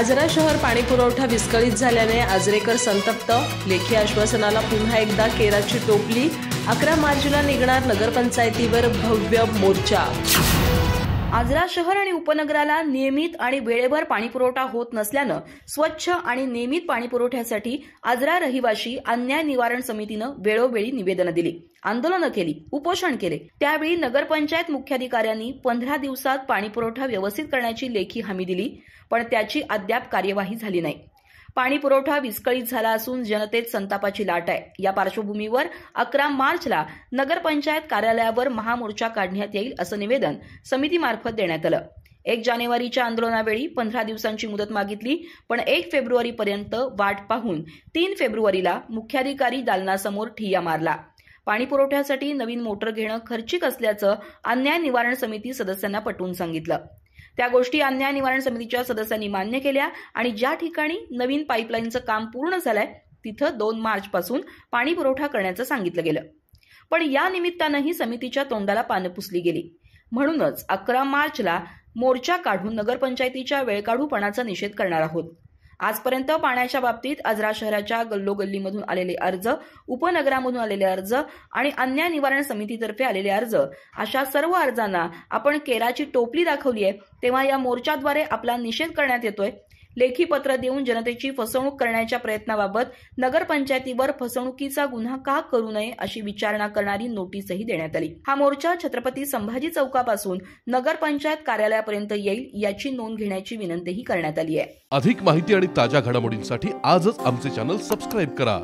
आजरा शहर पाणीपुरवठा विस्कळीत झाल्याने आजरेकर संतप्त। लेखी आश्वासनाला पुन्हा एकदा केराची टोपली। 11 मार्चला निघणार नगरपंचायतीवर भव्य मोर्चा। आजरा शहर आणि उपनगराला नियमित आणि वेळेवर पाणीपुरवठा होत नसल्यानं स्वच्छ आणि नियमित पाणीपुरवठ्यासाठी आजरा रहिवासी अन्याय निवारण समितीनं वेळोवेळी निवेदनं दिली, आंदोलनं केली, उपोषण केले। त्यावेळी नगरपंचायत मुख्याधिकाऱ्यांनी 15 दिवसात पाणीपुरवठा व्यवस्थित करण्याची लेखी हमी दिली, पण त्याची अद्याप कार्यवाही झाली नाही। पाणीपुरवठा विस्कळीत झाला असून जनतेत संतापाची लाट आहे। या पार्श्वभूमीवर 11 मार्चला नगरपंचायत कार्यालयावर महामोर्चा काढण्यात येईल असं निवेदन समितीमार्फत देण्यात आलं। 1 जानेवारीच्या आंदोलनावेळी 15 दिवसांची मुदत मागितली, पण 1 फेब्रुवारीपर्यंत वाट पाहून 3 फेब्रुवारीला मुख्याधिकारी दालनासमोर ठिय्या मारला। पाणीपुरवठ्यासाठी नवीन मोटर घेणं खर्चिक असल्याचं अन्याय निवारण समिती सदस्यांना पटवून सांगितलं। त्या गोष्टी अन्याय निवारण समितीच्या सदस्यांनी मान्य केल्या आणि ज्या ठिकाणी नवीन पाईपलाईनचं काम पूर्ण झालंय तिथं 2 मार्च पासून पाणी पुरवठा करण्याचं सांगितलं गेलं। पण या निमित्तानंही समितीच्या तोंडाला पानं पुसली गेली। म्हणूनच 11 मार्चला मोर्चा काढून नगरपंचायतीच्या वेळकाढूपणाचा निषेध करणार आहोत। आजपर्यंत पाण्याच्या बाबतीत आजरा शहराच्या गल्लोगल्लीमधून आलेले अर्ज, उपनगरामधून आलेले अर्ज आणि अन्याय निवारण समितीतर्फे आलेले अर्ज अशा सर्व अर्जांना आपण केराची टोपली दाखवली आहे, तेव्हा या मोर्चाद्वारे आपला निषेध करण्यात येतोय। लेखी पत्र देऊन जनतेची फसवणूक करण्याच्या प्रयत्नाबाबत नगरपंचायतीवर फसवणुकीचा गुन्हा का करू नये अशी विचारणा करणारी नोटीसही देण्यात आली। हा मोर्चा छत्रपती संभाजी चौकापासून नगरपंचायत कार्यालयापर्यंत येईल याची नोंद घेण्याची विनंतीही करण्यात आली आहे। अधिक माहिती आणि ताज्या घडामोडींसाठी आजच आमचे चॅनल सबस्क्राइब करा।